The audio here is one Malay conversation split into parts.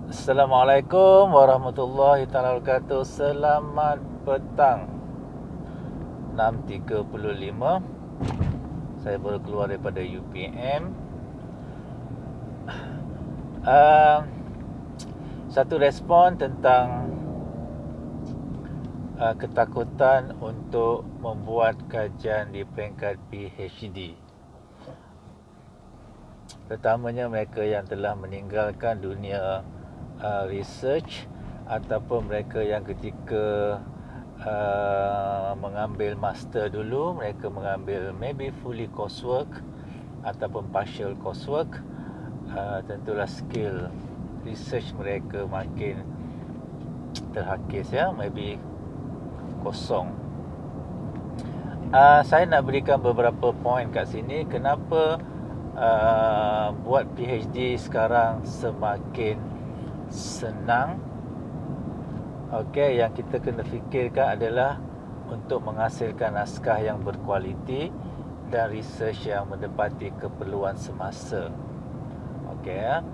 Assalamualaikum warahmatullahi taala wabarakatuh. Selamat petang. 6.35. Saya baru keluar daripada UPM. Satu respon tentang ketakutan untuk membuat kajian di peringkat PhD. Terutamanya mereka yang telah meninggalkan dunia research ataupun mereka yang ketika mengambil master dulu, mereka mengambil maybe fully coursework ataupun partial coursework. Tentulah skill research mereka makin terhakis, ya, maybe kosong. Saya nak berikan beberapa poin kat sini kenapa buat PhD sekarang semakin senang. Okey, yang kita kena fikirkan adalah untuk menghasilkan naskah yang berkualiti dan research yang mendapati keperluan semasa. Okey, ya.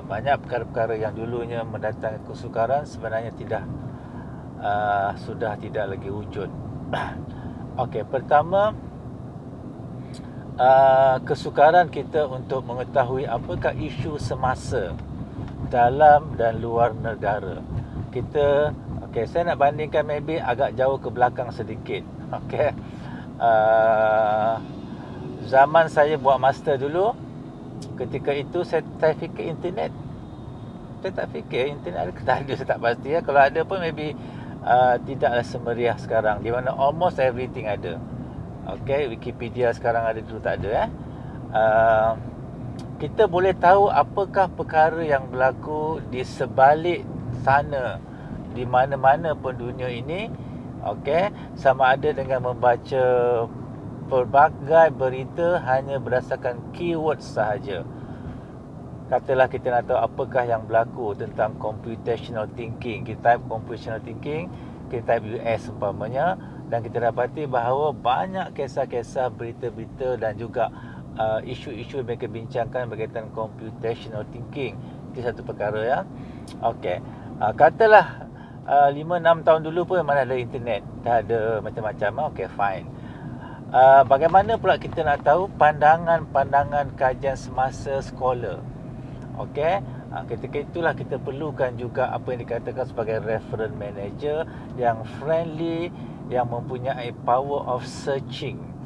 Banyak perkara-perkara yang dulunya mendatangkan kesukaran sebenarnya sudah tidak lagi wujud. Okey, pertama, kesukaran kita untuk mengetahui apakah isu semasa dalam dan luar negara. Saya nak bandingkan maybe agak jauh ke belakang sedikit. Okey. Zaman saya buat master dulu, ketika itu saya fikir internet. Saya tak fikir internet ada ke tak ada, saya tak pasti, ya. Kalau ada pun maybe tidaklah semeriah sekarang, di mana almost everything ada. Okey, Wikipedia sekarang ada, dulu tak ada, ya. Kita boleh tahu apakah perkara yang berlaku di sebalik sana, di mana-mana pun dunia ini. Okey, sama ada dengan membaca pelbagai berita hanya berdasarkan keyword sahaja. Katalah kita nak tahu apakah yang berlaku tentang computational thinking, kita type computational thinking, kita type US umpamanya, dan kita dapati bahawa banyak kisah-kisah, berita-berita dan juga isu-isu yang mereka bincangkan berkaitan computational thinking. Itu satu perkara, ya. Okey. Katalah 5-6 tahun dulu pun mana ada internet, dah ada macam-macam. Okey, fine. Bagaimana pula kita nak tahu pandangan-pandangan kajian semasa scholar? Okey, ketika itulah kita perlukan juga apa yang dikatakan sebagai reference manager yang friendly, yang mempunyai power of searching.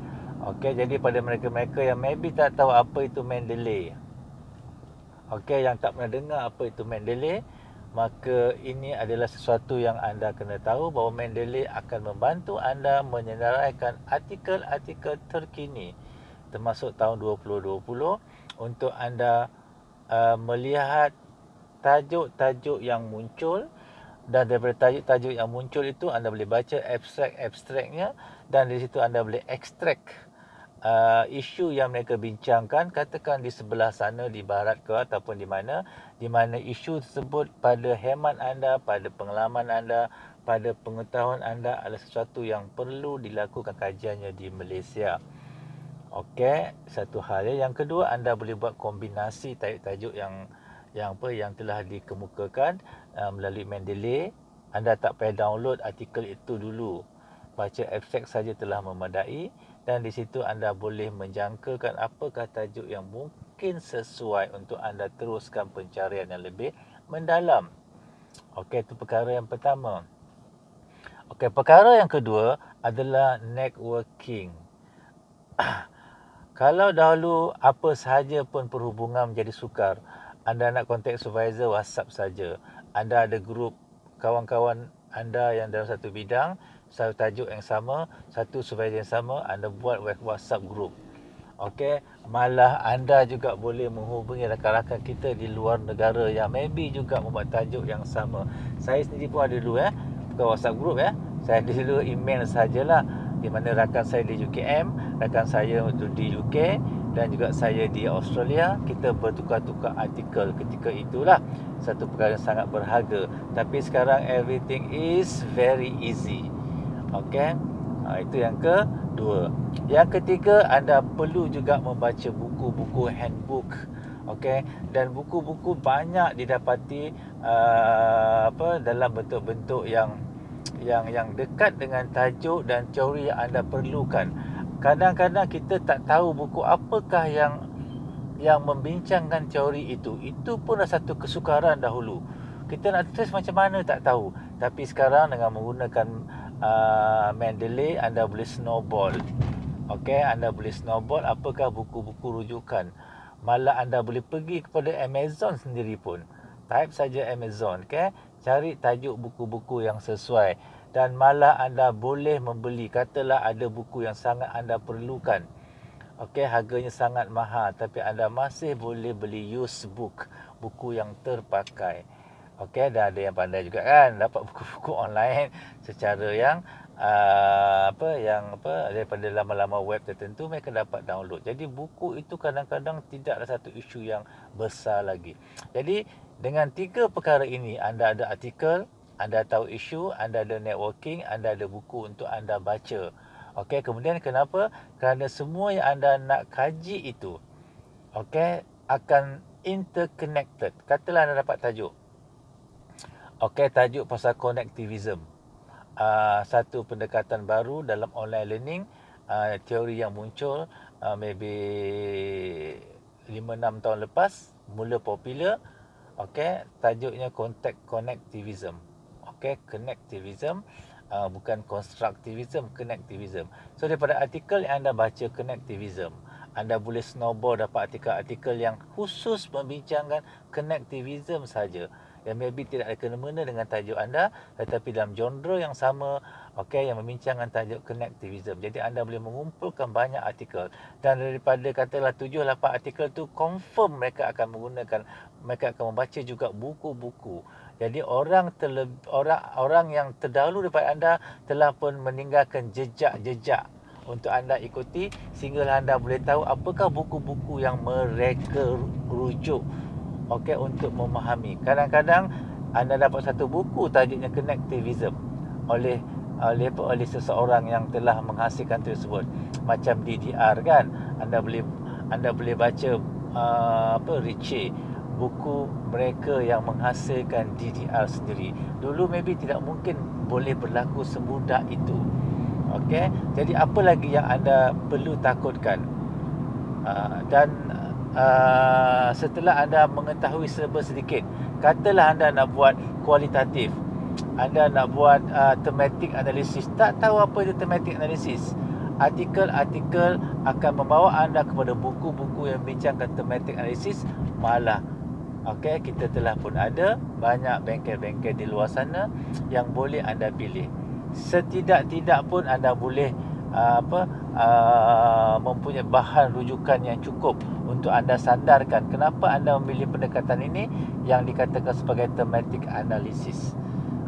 Okey, jadi pada mereka-mereka yang maybe tak tahu apa itu Mendeley, okey, yang tak pernah dengar apa itu Mendeley, maka ini adalah sesuatu yang anda kena tahu, bahawa Mendeley akan membantu anda menyenaraikan artikel-artikel terkini termasuk tahun 2020 untuk anda melihat tajuk-tajuk yang muncul, dan daripada tajuk-tajuk yang muncul itu anda boleh baca abstrak-abstraknya, dan di situ anda boleh ekstrak isu yang mereka bincangkan, katakan di sebelah sana, di barat ke ataupun di mana isu tersebut pada hemat anda, pada pengalaman anda, pada pengetahuan anda adalah sesuatu yang perlu dilakukan kajiannya di Malaysia. Okey, satu hal, ya. Yang kedua, anda boleh buat kombinasi tajuk-tajuk yang telah dikemukakan melalui Mendeley. Anda tak payah download artikel itu dulu, baca abstrak saja telah memadai, dan di situ anda boleh menjangkakan apakah tajuk yang mungkin sesuai untuk anda teruskan pencarian yang lebih mendalam. Okey, itu perkara yang pertama. Okey, perkara yang kedua adalah networking. Kalau dahulu apa sahaja pun perhubungan menjadi sukar, anda nak kontak supervisor, WhatsApp saja. Anda ada grup kawan-kawan anda yang dalam satu bidang, satu tajuk yang sama, satu supervisor yang sama, anda buat WhatsApp group. Okey, malah anda juga boleh menghubungi rakan-rakan kita di luar negara yang maybe juga membuat tajuk yang sama. Saya sendiri pun ada dulu, bukan WhatsApp group, saya ada dulu email sajalah, di mana rakan saya di UKM, rakan saya di UK dan juga saya di Australia, kita bertukar-tukar artikel. Ketika itulah satu perkara yang sangat berharga. Tapi sekarang everything is very easy. Okey. Itu yang kedua. Yang ketiga, anda perlu juga membaca buku-buku handbook. Okey, dan buku-buku banyak didapati dalam bentuk-bentuk yang dekat dengan tajuk dan teori yang anda perlukan. Kadang-kadang kita tak tahu buku apakah yang membincangkan teori itu. Itu pun adalah satu kesukaran dahulu. Kita nak tulis macam mana tak tahu. Tapi sekarang dengan menggunakan Mendeley, anda boleh snowball. Okey, anda boleh snowball apakah buku-buku rujukan. Malah anda boleh pergi kepada Amazon sendiri pun. Type saja Amazon, okey. Cari tajuk buku-buku yang sesuai. Dan malah anda boleh membeli. Katalah ada buku yang sangat anda perlukan. Okey, harganya sangat mahal tapi anda masih boleh beli used book, buku yang terpakai. Okey, dan ada yang pandai juga kan dapat buku-buku online secara yang daripada laman-laman web tertentu mereka dapat download. Jadi buku itu kadang-kadang tidaklah satu isu yang besar lagi. Jadi dengan 3 perkara ini, anda ada artikel, anda tahu isu, anda ada networking, anda ada buku untuk anda baca. Okey, kemudian kenapa? Kerana semua yang anda nak kaji itu, okey, akan interconnected. Katalah anda dapat tajuk. Okey, tajuk pasal connectivism. Satu pendekatan baru dalam online learning, teori yang muncul maybe 5-6 tahun lepas, mula popular. Okey, tajuknya connectivism. Okey, connectivism. Bukan constructivism, connectivism. So daripada artikel yang anda baca connectivism, anda boleh snowball dapat artikel-artikel yang khusus membincangkan connectivism saja, yang maybe tidak ada kena-mena dengan tajuk anda, tetapi dalam genre yang sama, okey, yang membincangkan tajuk connectivism. Jadi anda boleh mengumpulkan banyak artikel, dan daripada katalah 7-8 artikel tu confirm mereka akan membaca juga buku-buku. Jadi orang yang terdahulu daripada anda telah pun meninggalkan jejak-jejak untuk anda ikuti, sehingga anda boleh tahu apakah buku-buku yang mereka rujuk, okey, untuk memahami. Kadang-kadang anda dapat satu buku tajuknya connectivism oleh seseorang yang telah menghasilkan tersebut, macam DDR kan. Anda boleh baca Ritchie, buku mereka yang menghasilkan DDR sendiri. Dulu maybe tidak mungkin boleh berlaku semudah itu. Okey, jadi apa lagi yang anda perlu takutkan? Dan setelah anda mengetahui serba sedikit, katalah anda nak buat kualitatif, anda nak buat thematic analysis, tak tahu apa itu thematic analysis. Artikel-artikel akan membawa anda kepada buku-buku yang bincangkan thematic analysis. Malah okey, kita telah pun ada banyak bengkel-bengkel di luar sana yang boleh anda pilih. Setidak-tidak pun anda boleh mempunyai bahan rujukan yang cukup untuk anda sandarkan kenapa anda memilih pendekatan ini yang dikatakan sebagai thematic analysis.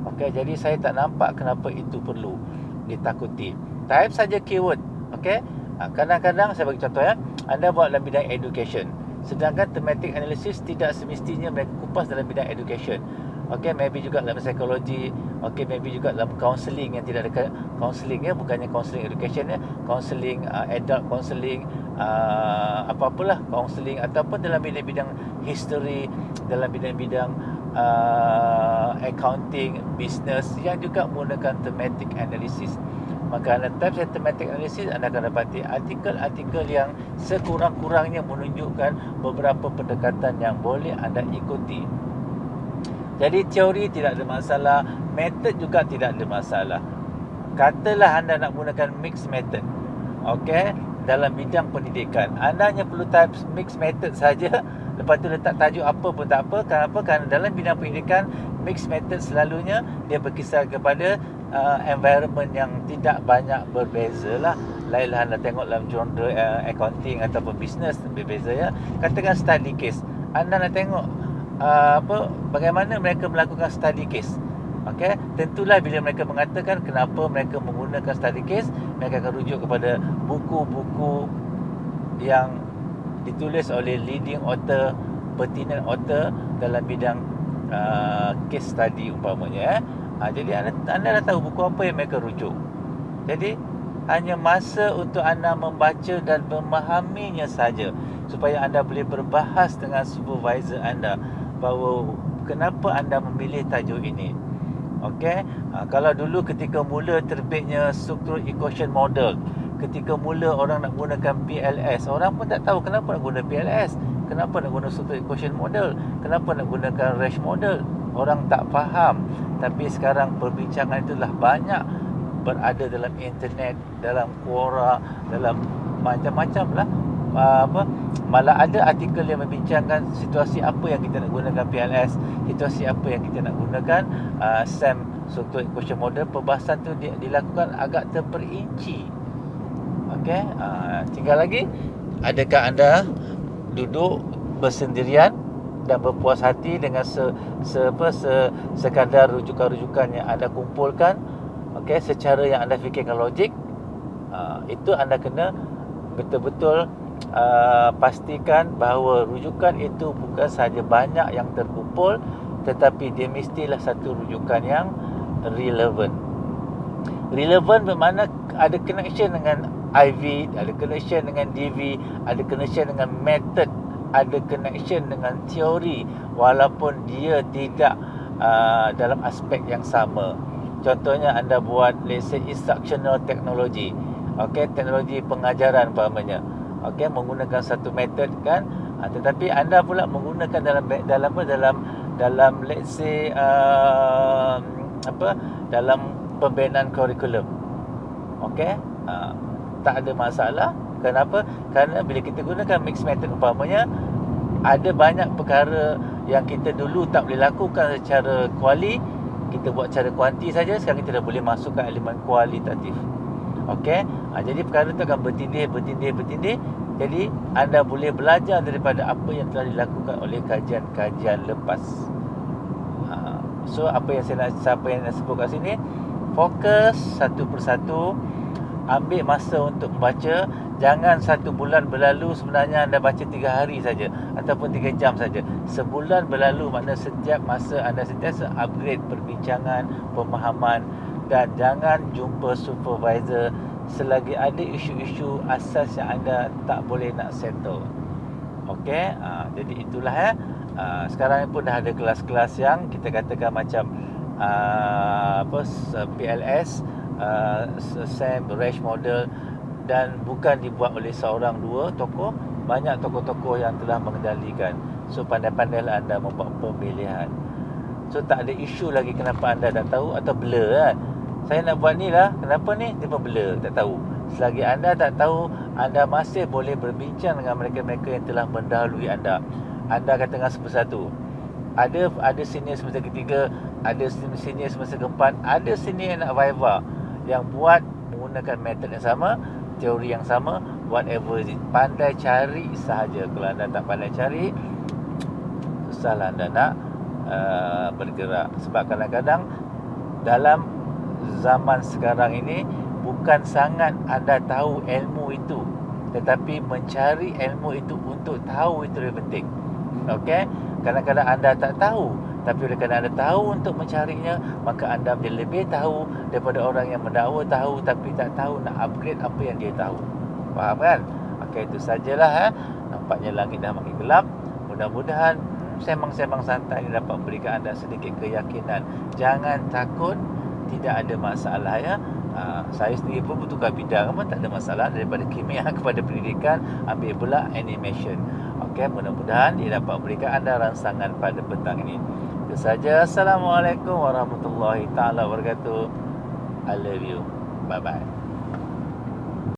Okey, jadi saya tak nampak kenapa itu perlu ditakuti. Type saja keyword. Okey. Kadang-kadang saya bagi contoh ya, anda buat dalam bidang education, sedangkan thematic analysis tidak semestinya mereka kupas dalam bidang education. Okey, maybe juga dalam psikologi, okey, maybe juga dalam counselling yang tidak ada counselling ya, bukannya counselling education ya, counselling adult counselling, apa-apalah counselling, ataupun dalam bidang-bidang history, dalam bidang-bidang accounting, business yang juga menggunakan thematic analysis. Maka anda type thematic analysis, anda akan dapati artikel-artikel yang sekurang-kurangnya menunjukkan beberapa pendekatan yang boleh anda ikuti. Jadi teori tidak ada masalah, method juga tidak ada masalah. Katalah anda nak gunakan mixed method, okey, dalam bidang pendidikan, anda hanya perlu type mixed method saja, lepas tu letak tajuk apa pun tak apa. Kenapa? Kerana dalam bidang pendidikan, mixed method selalunya dia berkisar kepada environment yang tidak banyak berbeza lah. Lainlah anda tengok dalam genre accounting ataupun business, berbeza ya. Katakan study case, anda nak tengok bagaimana mereka melakukan study case. Okey, tentulah bila mereka mengatakan kenapa mereka menggunakan study case, mereka akan rujuk kepada buku-buku yang ditulis oleh leading author, pertinent author dalam bidang case study umpamanya. Jadi anda dah tahu buku apa yang mereka rujuk. Jadi hanya masa untuk anda membaca dan memahaminya saja, supaya anda boleh berbahas dengan supervisor anda bahawa kenapa anda memilih tajuk ini. Okey, kalau dulu ketika mula terbitnya struktur equation model, ketika mula orang nak gunakan PLS, orang pun tak tahu kenapa nak guna PLS, kenapa nak guna struktur equation model, kenapa nak gunakan Rash model. Orang tak faham. Tapi sekarang perbincangan itulah banyak berada dalam internet, dalam Quora, dalam macam-macam lah. Malah ada artikel yang membincangkan situasi apa yang kita nak gunakan PLS, situasi apa yang kita nak gunakan SAM, struktur equation model. Perbahasan tu dilakukan agak terperinci. Okey, tinggal lagi, adakah anda duduk bersendirian dan berpuas hati dengan sekadar rujukan-rujukan yang anda kumpulkan, okey, secara yang anda fikirkan logik. Itu anda kena betul-betul pastikan bahawa rujukan itu bukan sahaja banyak yang terkumpul, tetapi dia mestilah satu rujukan yang relevan. Relevan bermakna ada connection dengan IV, ada connection dengan DV, ada connection dengan method, ada connection dengan teori, walaupun dia tidak dalam aspek yang sama. Contohnya anda buat, let's say, instructional technology, okey, teknologi pengajaran umpamanya, okey, menggunakan satu method kan, tetapi anda pula menggunakan dalam let's say dalam pembinaan kurikulum, okey, tak ada masalah. Kenapa? Kerana bila kita gunakan mixed method umpamanya, ada banyak perkara yang kita dulu tak boleh lakukan secara kuali, kita buat secara kuanti saja. Sekarang kita dah boleh masukkan elemen kualitatif. Okey, jadi perkara tu akan bertindih. Jadi anda boleh belajar daripada apa yang telah dilakukan oleh kajian-kajian lepas. So apa yang saya nak sebut kat sini, fokus satu persatu, ambil masa untuk membaca. Jangan satu bulan berlalu sebenarnya anda baca 3 hari saja ataupun 3 jam saja. Sebulan berlalu makna setiap masa anda sentiasa upgrade perbincangan, pemahaman. Dan jangan jumpa supervisor selagi ada isu-isu asas yang anda tak boleh nak settle. Okey, jadi itulah sekarang pun dah ada kelas-kelas yang kita katakan macam PLS, SAM, Rash model, dan bukan dibuat oleh seorang dua tokoh, banyak tokoh-tokoh yang telah mengendalikan. So pandai-pandailah anda membuat pemilihan. So tak ada isu lagi kenapa anda tak tahu atau blur kan. Saya nak buat ni lah, kenapa ni? Dia pun blur, tak tahu. Selagi anda tak tahu, anda masih boleh berbincang dengan mereka-mereka yang telah mendahului anda. Anda akan tengah sepersatu. Ada senior semester ketiga, ada senior semester keempat, ada senior yang nak viva, yang buat menggunakan metod yang sama, teori yang sama, whatever it. Pandai cari sahaja. Kalau anda tak pandai cari, susahlah anda nak bergerak. Sebab kadang-kadang dalam zaman sekarang ini, bukan sangat anda tahu ilmu itu, tetapi mencari ilmu itu untuk tahu itu lebih penting. Okey, kadang-kadang anda tak tahu, tapi oleh kerana anda tahu untuk mencarinya, maka anda menjadi lebih tahu daripada orang yang mendakwa tahu tapi tak tahu nak upgrade apa yang dia tahu. Faham kan? Okey, itu sajalah. Nampaknya langit dah makin gelap. Mudah-mudahan sembang-sembang santai ini dapat memberikan anda sedikit keyakinan. Jangan takut, tidak ada masalah ya. Saya sendiri pun bertukar bidang pun tak ada masalah. Daripada kimia kepada pendidikan, ambil pula animation. Okey, mudah-mudahan ia dapat memberikan anda rangsangan pada petang ini. Itu saja. Assalamualaikum warahmatullahi taala wabarakatuh. I love you. Bye bye.